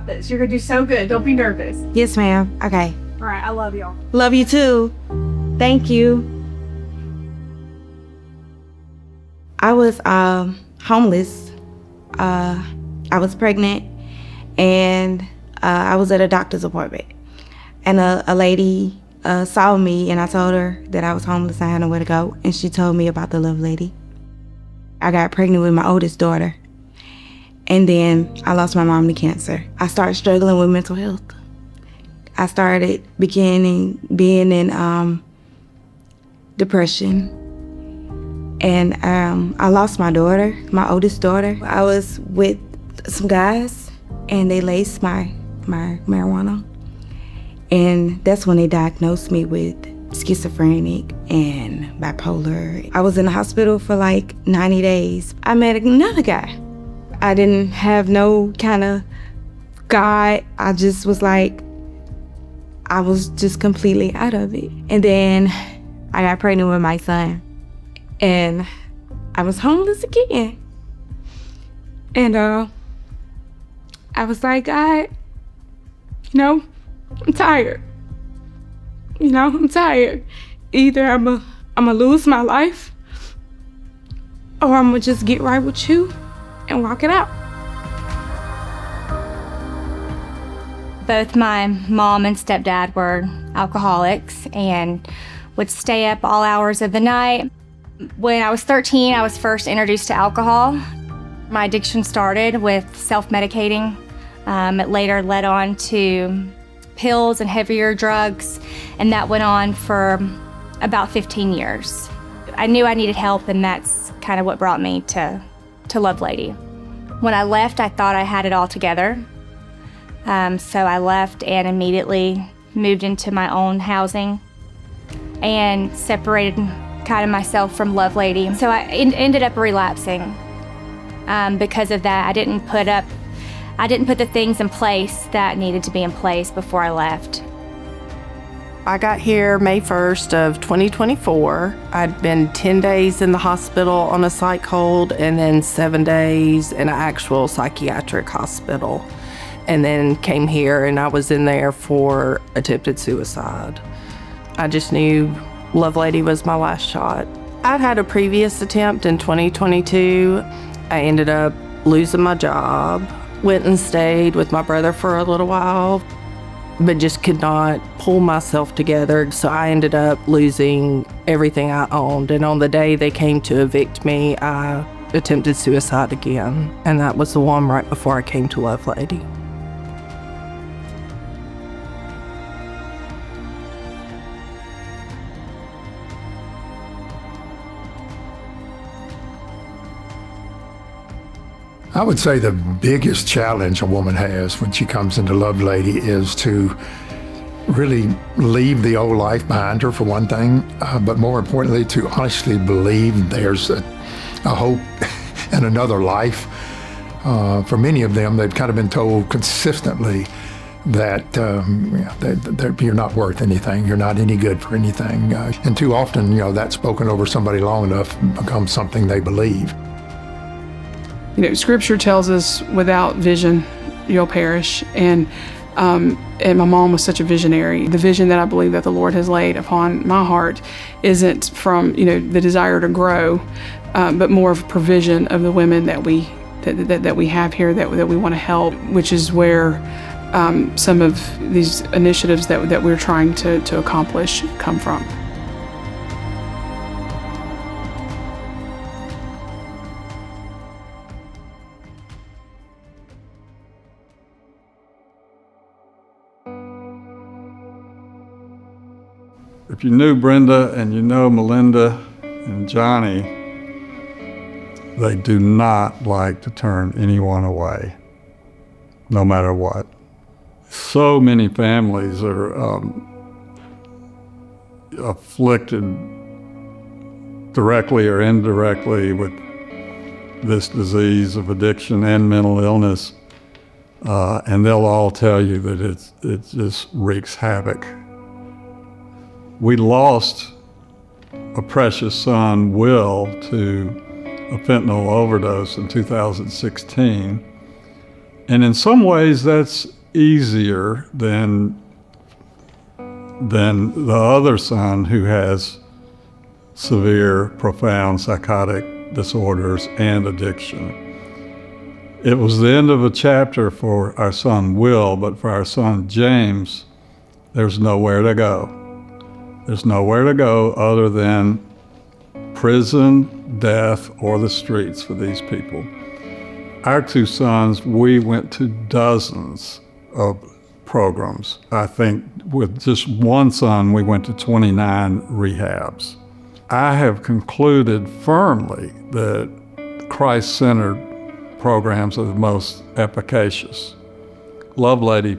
this. You're going to do so good. Don't be nervous. Yes, ma'am. Okay. All right. I love y'all. Love you too. Thank you. I was homeless. I was pregnant, and I was at a doctor's appointment. And a lady saw me, and I told her that I was homeless. I had nowhere to go, and she told me about the Lovelady. I got pregnant with my oldest daughter, and then I lost my mom to cancer. I started struggling with mental health. I started being in depression, and I lost my daughter, my oldest daughter. I was with some guys, and they laced my marijuana, and that's when they diagnosed me with schizophrenic and bipolar. I was in the hospital for like 90 days. I met another guy. I didn't have no kind of God. I just was like, I was just completely out of it. And then I got pregnant with my son, and I was homeless again. And I was like, God, I'm tired. I'm tired. Either I'm gonna lose my life, or I'm gonna just get right with you and walk it out. Both my mom and stepdad were alcoholics and would stay up all hours of the night. When I was 13, I was first introduced to alcohol. My addiction started with self-medicating. It later led on to pills and heavier drugs, and that went on for about 15 years. I knew I needed help, and that's kind of what brought me to Lovelady. When I left, I thought I had it all together. So I left and immediately moved into my own housing and separated kind of myself from Lovelady. So I ended up relapsing. Because of that, I didn't put the things in place that needed to be in place before I left. I got here May 1st of 2024. I'd been 10 days in the hospital on a psych hold, and then 7 days in an actual psychiatric hospital. And then came here, and I was in there for attempted suicide. I just knew Lovelady was my last shot. I'd had a previous attempt in 2022. I ended up losing my job, went and stayed with my brother for a little while, but just could not pull myself together. So I ended up losing everything I owned. And on the day they came to evict me, I attempted suicide again. And that was the one right before I came to Lovelady. I would say the biggest challenge a woman has when she comes into Lovelady is to really leave the old life behind her, for one thing, but more importantly, to honestly believe there's a hope and another life. For many of them, they've kind of been told consistently that you're not worth anything, you're not any good for anything. And too often, that's spoken over somebody long enough becomes something they believe. Scripture tells us without vision, you'll perish. And my mom was such a visionary. The vision that I believe that the Lord has laid upon my heart isn't from, the desire to grow, but more of provision of the women that we have here that we want to help, which is where some of these initiatives that we're trying to accomplish come from. If you knew Brenda and you know Melinda and Johnny, they do not like to turn anyone away, no matter what. So many families are afflicted directly or indirectly with this disease of addiction and mental illness, and they'll all tell you that it just wreaks havoc. We lost a precious son, Will, to a fentanyl overdose in 2016. And in some ways, that's easier than the other son who has severe, profound psychotic disorders and addiction. It was the end of a chapter for our son Will, but for our son James, there's nowhere to go. There's nowhere to go other than prison, death, or the streets for these people. Our two sons, we went to dozens of programs. I think with just one son, we went to 29 rehabs. I have concluded firmly that Christ-centered programs are the most efficacious. Lovelady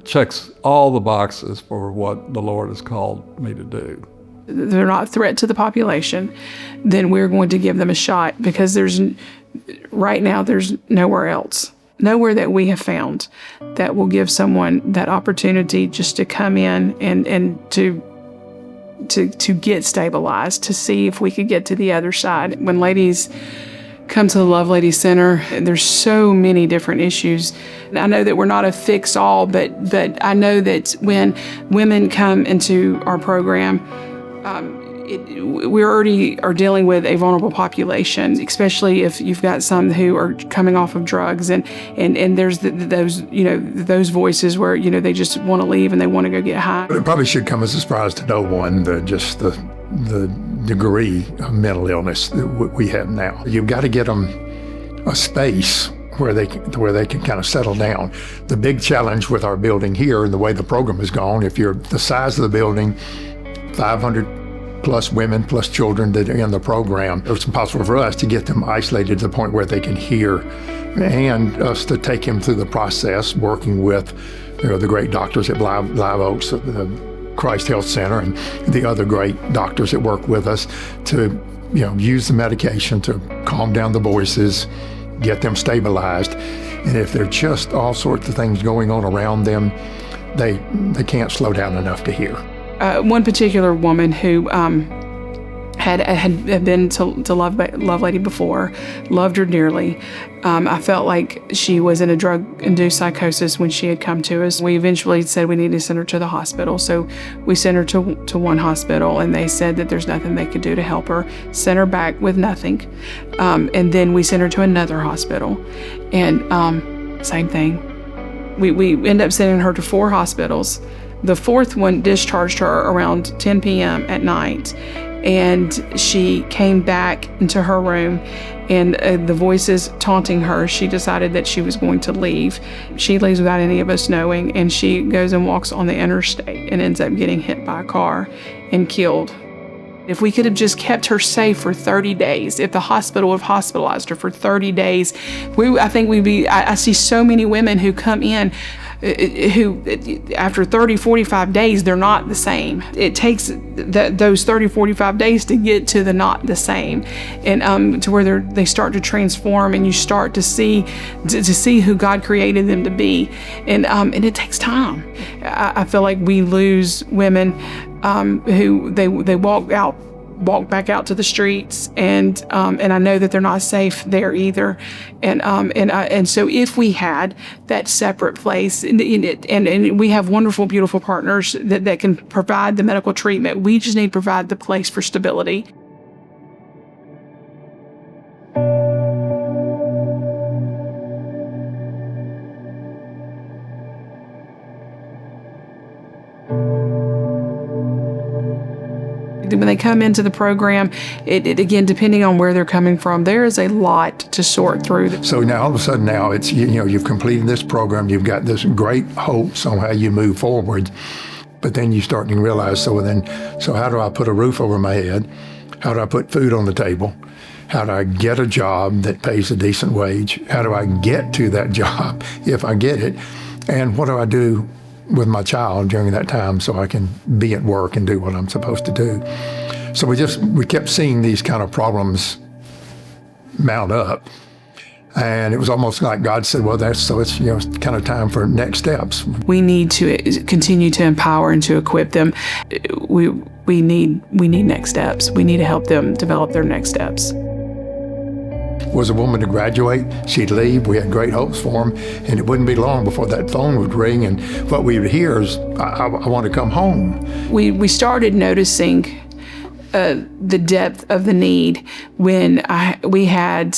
checks all the boxes for what the Lord has called me to do. They're not a threat to the population, then we're going to give them a shot, because right now there's nowhere else, nowhere that we have found that will give someone that opportunity just to come in and to get stabilized, to see if we could get to the other side. When ladies come to the Lovelady Center, there's so many different issues. I know that we're not a fix-all, but I know that when women come into our program, we already are dealing with a vulnerable population, especially if you've got some who are coming off of drugs, and there's those voices where they just want to leave and they want to go get high. But it probably should come as a surprise to no one the degree of mental illness that we have now. You've got to get them a space where they can kind of settle down. The big challenge with our building here and the way the program has gone, if you're the size of the building, 500 plus women plus children that are in the program, it's impossible for us to get them isolated to the point where they can hear, and us to take them through the process, working with the great doctors at Live Oaks, the Christ Health Center, and the other great doctors that work with us to use the medication to calm down the voices, get them stabilized. And if there are just all sorts of things going on around them, they can't slow down enough to hear. One particular woman who had been to Lovelady before, loved her dearly. I felt like she was in a drug-induced psychosis when she had come to us. We eventually said we needed to send her to the hospital, so we sent her to one hospital, and they said that there's nothing they could do to help her. Sent her back with nothing, and then we sent her to another hospital, and same thing. We ended up sending her to 4 hospitals. The 4th one discharged her around 10 p.m. at night, and she came back into her room, and the voices taunting her, she decided that she was going to leave. She leaves without any of us knowing, and she goes and walks on the interstate and ends up getting hit by a car and killed. If we could have just kept her safe for 30 days, if the hospital would have hospitalized her for 30 days, I think we'd be, I see so many women who come in who after 30, 45 days, they're not the same. It takes those 30, 45 days to get to the not the same, and to where they start to transform, and you start to see who God created them to be, and it takes time. I feel like we lose women who they walk back out to the streets, and I know that they're not safe there either, and so if we had that separate place, and we have wonderful, beautiful partners that can provide the medical treatment, we just need to provide the place for stability. When they come into the program, it again, depending on where they're coming from, there is a lot to sort through. So now all of a sudden now it's, you've completed this program, you've got this great hopes on how you move forward, but then you start to realize, so how do I put a roof over my head? How do I put food on the table? How do I get a job that pays a decent wage? How do I get to that job if I get it? And what do I do with my child during that time so I can be at work and do what I'm supposed to do? So we kept seeing these kind of problems mount up, and it was almost like God said, well, it's kind of time for next steps. We need to continue to empower and to equip them. We need next steps. We need to help them develop their next steps. was a woman to graduate. She'd leave. We had great hopes for them, and it wouldn't be long before that phone would ring, and what we would hear is, I want to come home. We started noticing the depth of the need when we had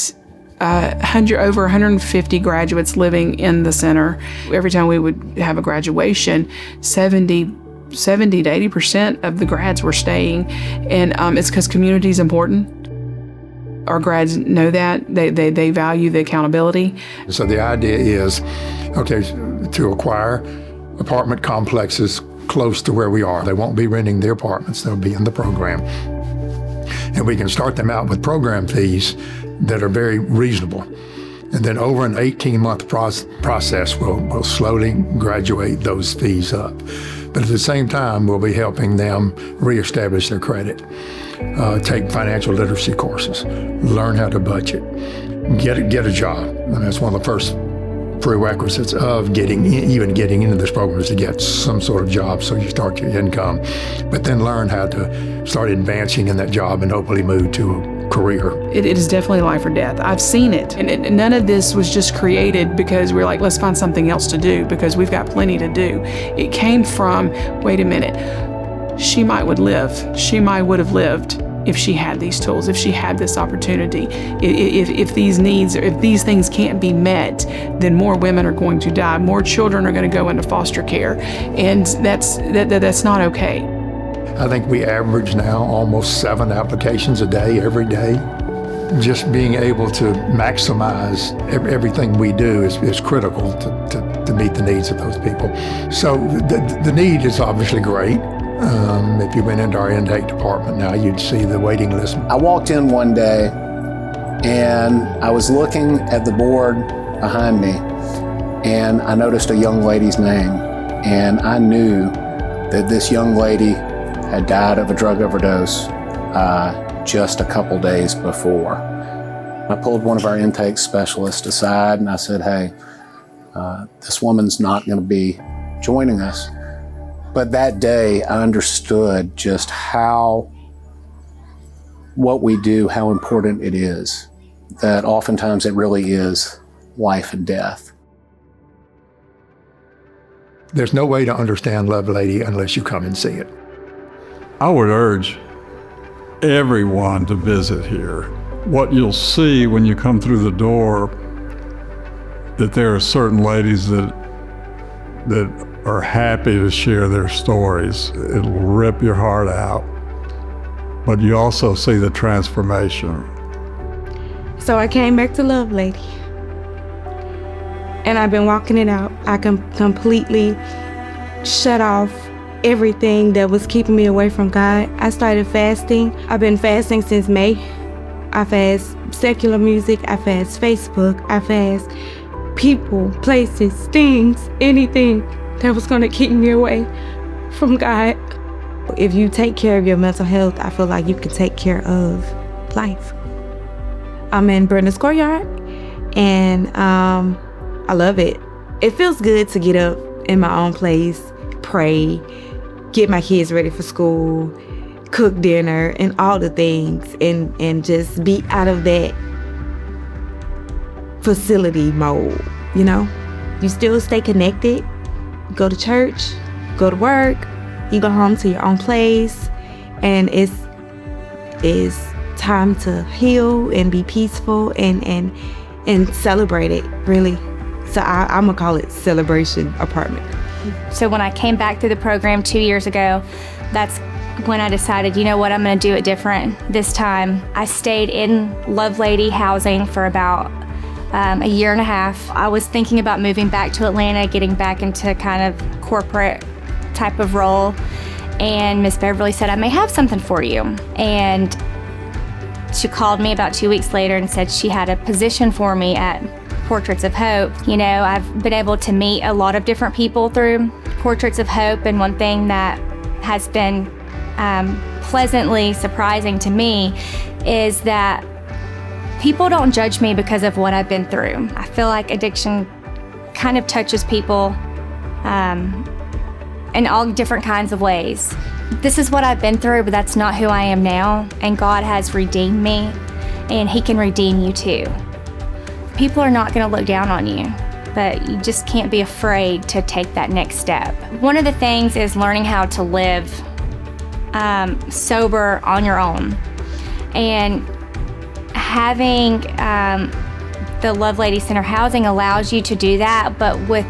over 150 graduates living in the center. Every time we would have a graduation, 70 to 80% of the grads were staying, and it's because community is important. Our grads know that. They value the accountability. So the idea is, okay, to acquire apartment complexes close to where we are. They won't be renting their apartments, they'll be in the program. And we can start them out with program fees that are very reasonable. And then over an 18-month process, we'll slowly graduate those fees up. But at the same time, we'll be helping them reestablish their credit, take financial literacy courses, learn how to budget, get a job. And that's one of the first prerequisites of getting into this program is to get some sort of job so you start your income, but then learn how to start advancing in that job and hopefully move to a career. It is definitely life or death. I've seen it. And none of this was just created because we're like, let's find something else to do because we've got plenty to do. It came from, wait a minute, she might would have lived if she had these tools, if she had this opportunity. If these needs, if these things can't be met, then more women are going to die. More children are going to go into foster care. And that's not okay. I think we average now almost 7 applications a day, every day. Just being able to maximize everything we do is critical to meet the needs of those people. So the need is obviously great. If you went into our intake department now, you'd see the waiting list. I walked in one day and I was looking at the board behind me and I noticed a young lady's name, and I knew that this young lady had died of a drug overdose just a couple days before. I pulled one of our intake specialists aside and I said, hey, this woman's not going to be joining us. But that day I understood just what we do, how important it is, that oftentimes it really is life and death. There's no way to understand Lovelady unless you come and see it. I would urge everyone to visit here. What you'll see when you come through the door, that there are certain ladies that are happy to share their stories. It'll rip your heart out. But you also see the transformation. So I came back to Lovelady, and I've been walking it out. I completely shut off everything that was keeping me away from God. I started fasting. I've been fasting since May. I fast secular music, I fast Facebook, I fast people, places, things, anything that was gonna keep me away from God. If you take care of your mental health, I feel like you can take care of life. I'm in Brenda's Courtyard, and I love it. It feels good to get up in my own place, pray, get my kids ready for school, cook dinner, and all the things, and just be out of that facility mode, you know? You still stay connected, go to church, go to work, you go home to your own place, and it's time to heal and be peaceful and celebrate it, really. So I'm gonna call it Celebration Apartment. So when I came back through the program 2 years ago, that's when I decided, you know what, I'm gonna do it different this time. I stayed in Lovelady housing for about a year and a half. I was thinking about moving back to Atlanta, getting back into kind of corporate type of role. And Miss Beverly said, I may have something for you. And she called me about 2 weeks later and said she had a position for me at Portraits of Hope. You know, I've been able to meet a lot of different people through Portraits of Hope, and one thing that has been pleasantly surprising to me is that people don't judge me because of what I've been through. I feel like addiction kind of touches people in all different kinds of ways. This is what I've been through, but that's not who I am now, and God has redeemed me and He can redeem you too. People are not going to look down on you, but you just can't be afraid to take that next step. One of the things is learning how to live sober on your own. And having the Lovelady Center housing allows you to do that, but with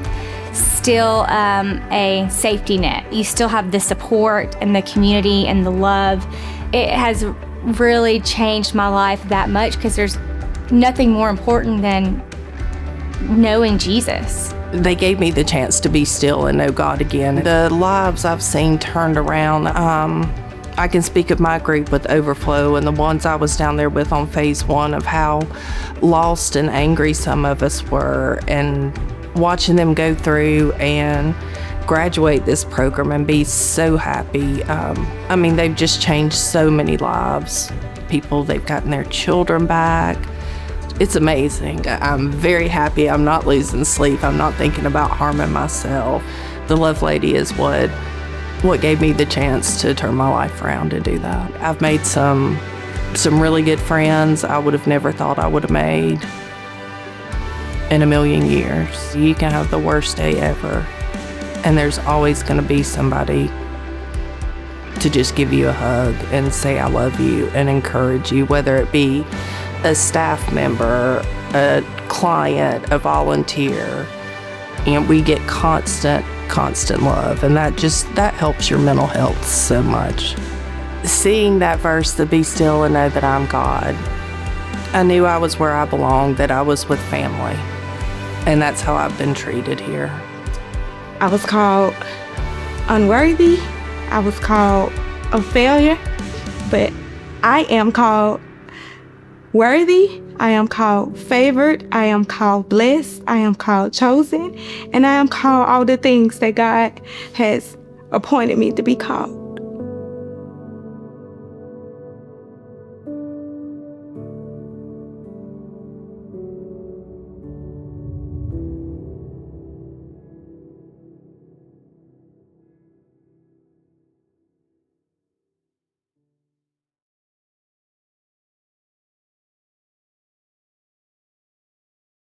still a safety net. You still have the support and the community and the love. It has really changed my life that much because there's nothing more important than knowing Jesus. They gave me the chance to be still and know God again. The lives I've seen turned around, I can speak of my group with Overflow and the ones I was down there with on phase 1 of how lost and angry some of us were, and watching them go through and graduate this program and be so happy. I mean, they've just changed so many lives. People, they've gotten their children back. It's amazing. I'm very happy. I'm not losing sleep. I'm not thinking about harming myself. The Lovelady is what gave me the chance to turn my life around to do that. I've made some really good friends I would have never thought I would have made in a million years. You can have the worst day ever, and there's always going to be somebody to just give you a hug and say I love you and encourage you, whether it be a staff member, a client, a volunteer. And we get constant love, and that helps your mental health so much. Seeing that verse, to be still and know that I'm God, I knew I was where I belonged, that I was with family, and that's how I've been treated here. I was called unworthy. I was called a failure, but I am called worthy. I am called favored. I am called blessed. I am called chosen. And I am called all the things that God has appointed me to be called.